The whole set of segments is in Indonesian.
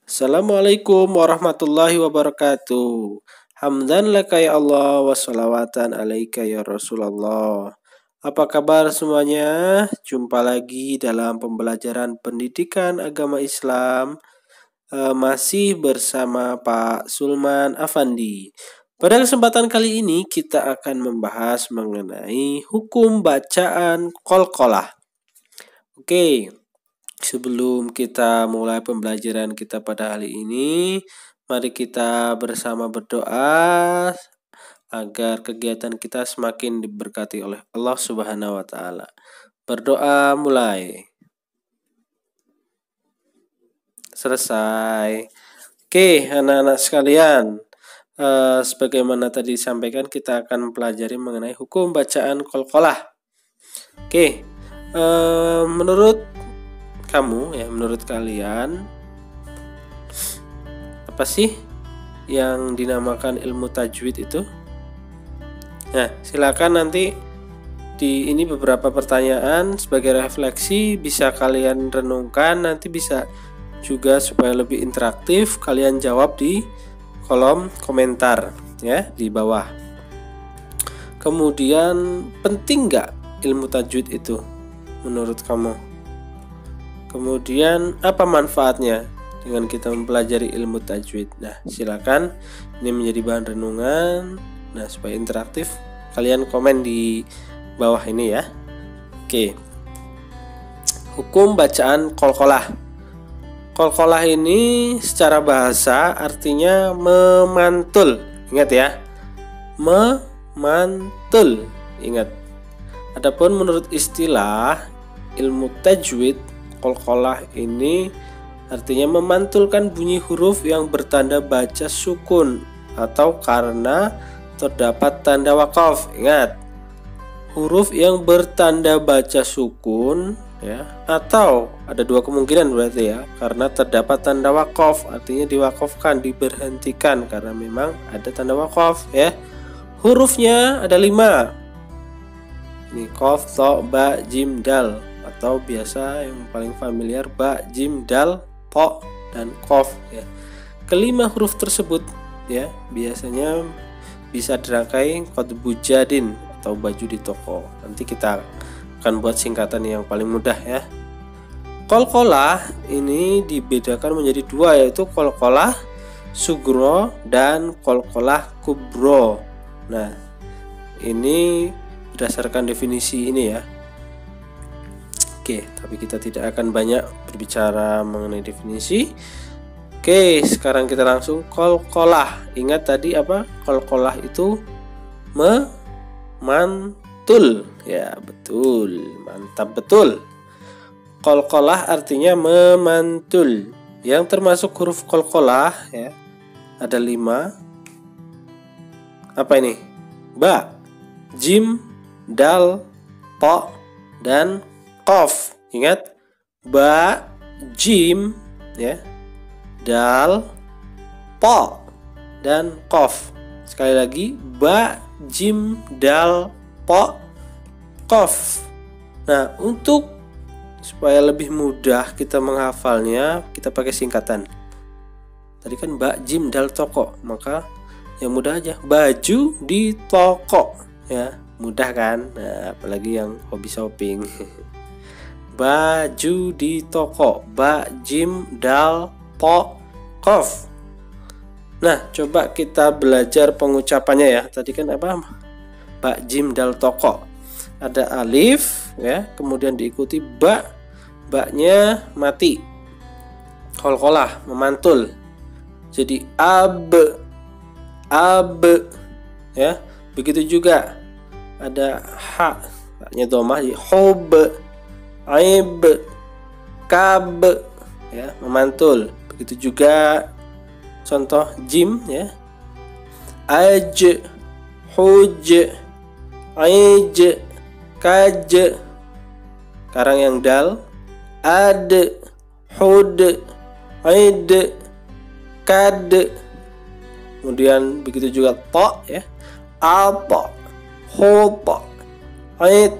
Assalamualaikum warahmatullahi wabarakatuh. Hamdan laka ya Allah wa salawatan alaika ya Rasulullah. Apa kabar semuanya? Jumpa lagi dalam pembelajaran pendidikan agama Islam. Masih bersama Pak Sulman Afandi. Pada kesempatan kali ini kita akan membahas mengenai hukum bacaan qalqalah. Oke. Sebelum kita mulai pembelajaran kita pada hari ini, mari kita bersama berdoa agar kegiatan kita semakin diberkati oleh Allah Subhanahu wa taala. Berdoa mulai. Selesai. Oke, anak-anak sekalian. Sebagaimana tadi disampaikan, kita akan mempelajari mengenai hukum bacaan qalqalah. Oke. Menurut kalian, apa sih yang dinamakan ilmu tajwid itu? Nah, silakan nanti ini beberapa pertanyaan sebagai refleksi bisa kalian renungkan, nanti bisa juga supaya lebih interaktif kalian jawab di kolom komentar ya di bawah. Kemudian penting nggak ilmu tajwid itu menurut kamu? Kemudian apa manfaatnya dengan kita mempelajari ilmu tajwid? Nah, silakan ini menjadi bahan renungan. Nah, supaya interaktif kalian komen di bawah ini ya. Oke. Hukum bacaan qalqalah. Qalqalah ini secara bahasa artinya memantul. Ingat ya. Memantul. Ingat. Adapun menurut istilah ilmu tajwid, qalqalah ini artinya memantulkan bunyi huruf yang bertanda baca sukun atau karena terdapat tanda waqaf. Ingat, huruf yang bertanda baca sukun ya, atau ada dua kemungkinan berarti ya, karena terdapat tanda waqaf artinya diwaqafkan, diberhentikan karena memang ada tanda waqaf ya. Hurufnya ada 5. Ini qaf, tha, ba, jim, dal, atau biasa yang paling familiar ba, jim, dal, po, dan qaf ya. Kelima huruf tersebut ya biasanya bisa dirangkai qadbu jadin atau baju di toko. Nanti kita akan buat singkatan yang paling mudah ya. Qalqalah ini dibedakan menjadi 2, yaitu qalqalah sugro dan qalqalah kubro. Nah, ini berdasarkan definisi ini ya. Oke, tapi kita tidak akan banyak berbicara mengenai definisi. Oke, sekarang kita langsung qalqalah. Ingat tadi apa? Qalqalah itu memantul. Ya, betul. Mantap betul. Qalqalah artinya memantul. Yang termasuk huruf qalqalah ya, ada 5. Apa ini? Ba, jim, dal, po, dan qaf. Ingat, ba, jim ya, dal, po, dan qaf. Sekali lagi, ba, jim, dal, po, qaf. Nah, untuk supaya lebih mudah kita menghafalnya, kita pakai singkatan. Tadi kan ba, jim, dal, toko, maka yang mudah aja baju di toko ya, mudah kan? Nah, apalagi yang hobi shopping. Baju di toko, ba, jim, dal, po, qaf. Nah, coba kita belajar pengucapannya ya. Tadi kan apa? Ba, jim, dal, toko. Ada alif ya, kemudian diikuti ba, ba-nya mati. Qalqalah memantul. Jadi ab ya. Begitu juga ada ha, ba-nya dhammah jadi hob, aib, kab ya, memantul. Begitu juga contoh jim ya, aj, huj, aij, kaj. Sekarang yang dal, ad, hud, aid, kad. Kemudian begitu juga to ya, apa, hopa, ait,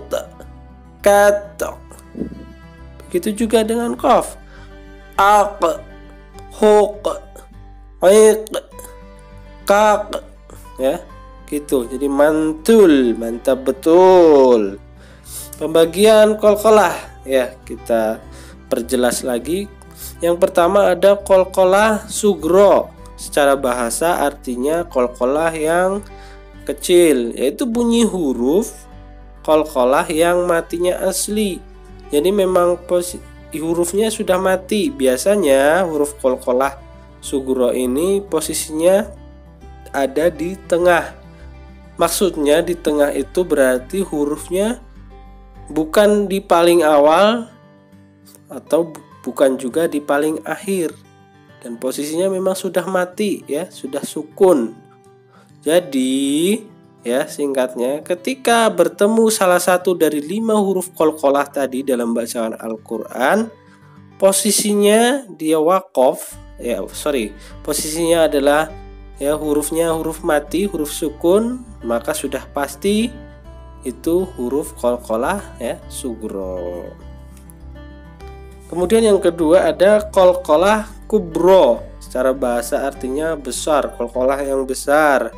kato. Begitu juga dengan qaf, aq, Huk, iq, kak, ya gitu. Jadi mantul, mantap betul. Pembagian qalqalah ya, kita perjelas lagi. Yang pertama ada qalqalah sugro. Secara bahasa artinya qalqalah yang kecil, yaitu bunyi huruf qalqalah yang matinya asli. Jadi memang hurufnya sudah mati. Biasanya huruf qalqalah sugro ini posisinya ada di tengah. Maksudnya di tengah itu berarti hurufnya bukan di paling awal atau bukan juga di paling akhir, dan posisinya memang sudah mati ya, sudah sukun. Jadi ya singkatnya, ketika bertemu salah satu dari 5 huruf qalqalah tadi dalam bacaan Al-Quran, posisinya dia waqaf ya, posisinya adalah ya hurufnya huruf mati, huruf sukun, maka sudah pasti itu huruf qalqalah ya sugro. Kemudian yang kedua ada qalqalah kubro. Secara bahasa artinya besar, qalqalah yang besar,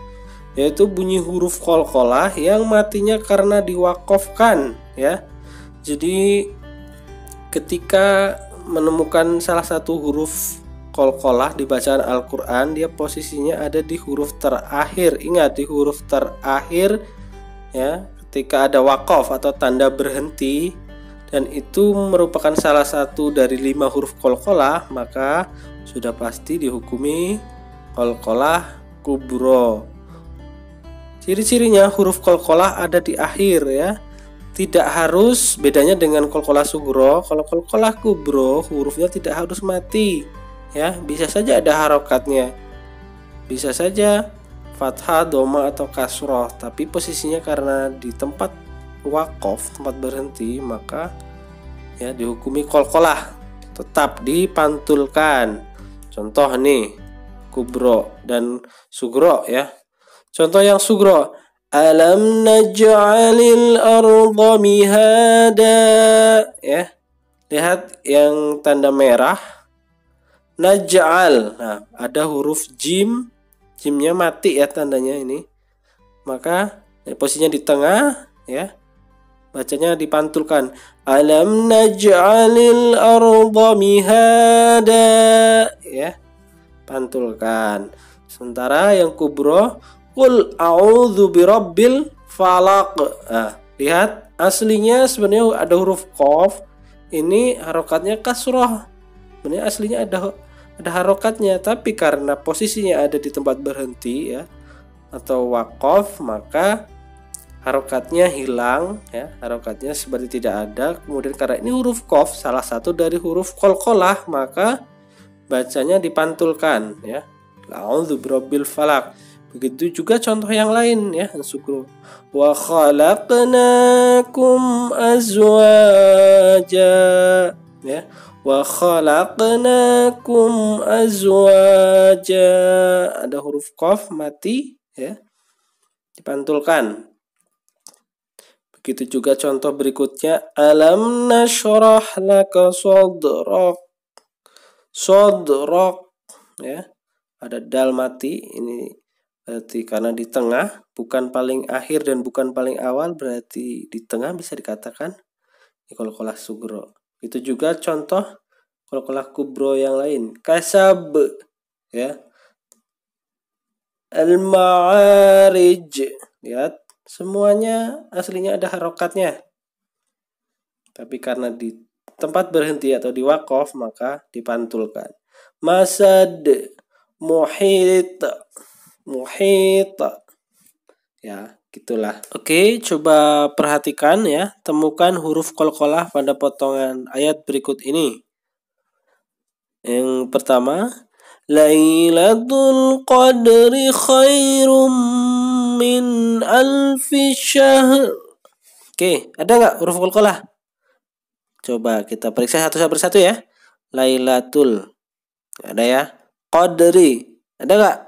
yaitu bunyi huruf qalqalah yang matinya karena diwaqafkan ya. Jadi ketika menemukan salah satu huruf qalqalah di bacaan Al-Quran, dia posisinya ada di huruf terakhir. Ingat, di huruf terakhir ya. Ketika ada waqaf atau tanda berhenti, dan itu merupakan salah satu dari 5 huruf qalqalah, maka sudah pasti dihukumi qalqalah kubro. Ciri-cirinya huruf qalqalah ada di akhir ya. Tidak harus, bedanya dengan qalqalah sugro. Kalau qalqalah kubro hurufnya tidak harus mati ya, bisa saja ada harokatnya, bisa saja fathah, doma atau kasroh, tapi posisinya karena di tempat waqaf, tempat berhenti, maka ya dihukumi qalqalah, tetap dipantulkan. Contoh nih kubro dan sugro ya. Contoh yang sugro, alam naj'alil arda mihada ya. Lihat yang tanda merah, naj'al. Nah, ada huruf jim, jimnya mati ya tandanya ini. Maka posisinya di tengah ya. Bacanya dipantulkan. Alam naj'alil arda mihada ya. Pantulkan. Sementara yang kubro, qul a'udzu birabbil falaq. Nah, lihat aslinya sebenarnya ada huruf qaf. Ini harokatnya kasroh. Sebenarnya aslinya ada harokatnya, tapi karena posisinya ada di tempat berhenti ya atau waqaf, maka harokatnya hilang ya, harokatnya seperti tidak ada. Kemudian karena ini huruf qaf, salah satu dari huruf qalqalah, maka bacanya dipantulkan ya, a'udzu birabbil falaq. Begitu juga contoh yang lain ya, sugro, wa khalaqnakum azwaja ya, wa khalaqnakum azwaja, ada huruf qaf mati ya, dipantulkan. Begitu juga contoh berikutnya, alam nashrah laka sadrak, sadrak ya, ada dal mati, ini berarti karena di tengah, bukan paling akhir dan bukan paling awal, berarti di tengah bisa dikatakan qalqalah sugro. Itu juga contoh qalqalah kubro yang lain, kasab ya, al-ma'arij. Lihat, semuanya aslinya ada harokatnya, tapi karena di tempat berhenti atau di waqaf maka dipantulkan. Masad, muhit, muhit ya, gitulah. Oke, coba perhatikan ya, temukan huruf qalqalah pada potongan ayat berikut ini. Yang pertama, Lailatul Qadri khairum min alfi syahr. Oke, ada nggak huruf qalqalah? Coba kita periksa satu persatu ya. Lailatul, ada ya. Qadri, ada nggak?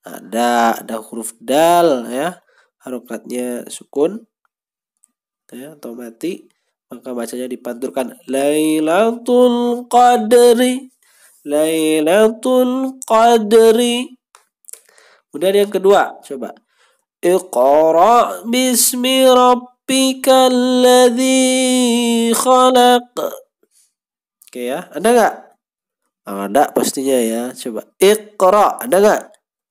Ada huruf dal ya, harokatnya sukun ya atau mati, maka bacanya dipantulkan Lailatul Qadri, Lailatul Qadri. Kemudian yang kedua, coba. Iqra bismi rabbikal ladzi khalaq. Oke ya, ada nggak? Ada pastinya ya. Coba Iqra, ada nggak?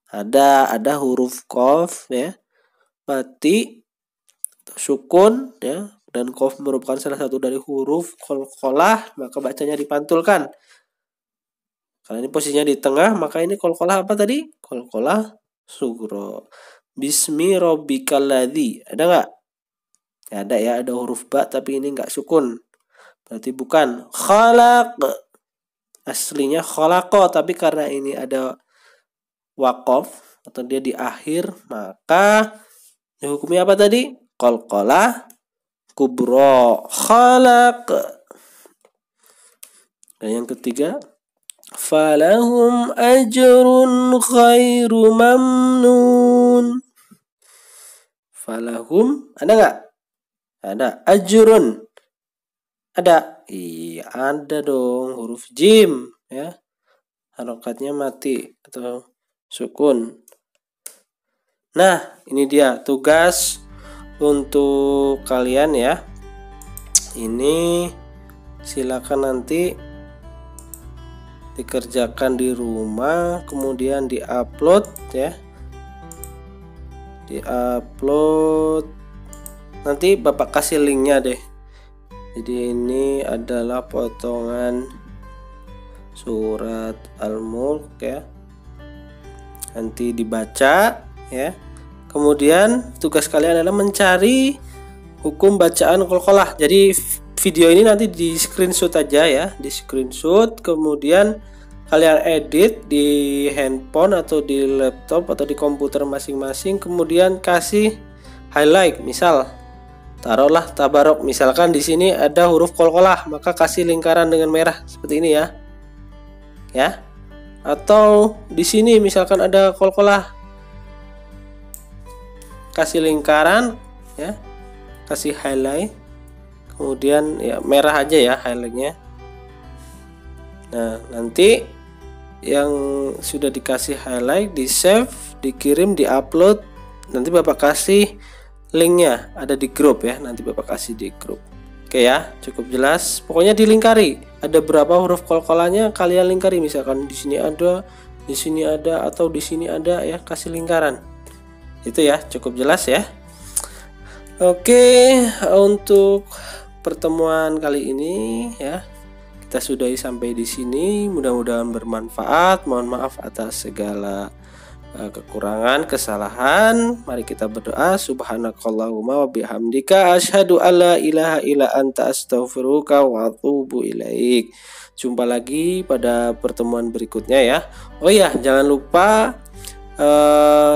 Ada huruf qaf ya. Mati, sukun ya, dan qaf merupakan salah satu dari huruf qalqalah, maka bacanya dipantulkan. Karena ini posisinya di tengah, maka ini qalqalah apa tadi? Qalqalah sugro. Bismi rabbikal ladzi. Ada nggak? Ya, ada ya, ada huruf ba tapi ini nggak sukun. Berarti bukan. Khalaq. Aslinya khalaqa, tapi karena ini ada waqaf atau dia di akhir, maka hukumnya apa tadi? Qalqalah kubro. Khalaq. Dan yang ketiga, falahum ajrun khairu mamnun. Falahum, ada nggak? Ada. Ajrun, ada. Iya, ada dong. Huruf jim ya, harokatnya mati atau sukun. Nah, ini dia tugas untuk kalian ya. Ini silakan nanti dikerjakan di rumah, kemudian diupload ya. Diupload, nanti Bapak kasih linknya deh. Jadi ini adalah potongan surat Al-Mulk ya, nanti dibaca ya. Kemudian tugas kalian adalah mencari hukum bacaan qalqalah. Jadi video ini nanti di screenshot aja ya, di screenshot, kemudian kalian edit di handphone atau di laptop atau di komputer masing-masing, kemudian kasih highlight. Misal taruhlah tabarok, misalkan di sini ada huruf qalqalah, maka kasih lingkaran dengan merah seperti ini ya. Ya. Atau di sini misalkan ada qalqalah, kasih lingkaran ya, kasih highlight, kemudian ya merah aja ya highlightnya. Nah, nanti yang sudah dikasih highlight di save, dikirim, diupload, nanti Bapak kasih linknya, ada di grup ya, nanti Bapak kasih di grup. Oke ya, cukup jelas. Pokoknya dilingkari, ada berapa huruf qalqalahnya kalian lingkari, misalkan di sini ada, di sini ada, atau di sini ada ya, kasih lingkaran. Itu ya, cukup jelas ya. Oke, untuk pertemuan kali ini ya, kita sudahi sampai di sini. Mudah-mudahan bermanfaat. Mohon maaf atas segala kekurangan, kesalahan. Mari kita berdoa. Subhanakallahumma wa bihamdika asyhadu alla ilaha illa anta astaghfiruka wa atubu ilaik. Jumpa lagi pada pertemuan berikutnya ya. Oh ya, jangan lupa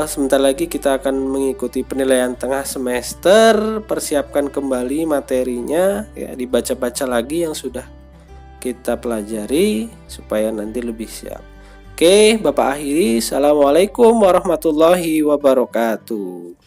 sebentar lagi kita akan mengikuti penilaian tengah semester. Persiapkan kembali materinya ya, dibaca-baca lagi yang sudah kita pelajari supaya nanti lebih siap. Oke, Bapak akhiri. Assalamualaikum warahmatullahi wabarakatuh.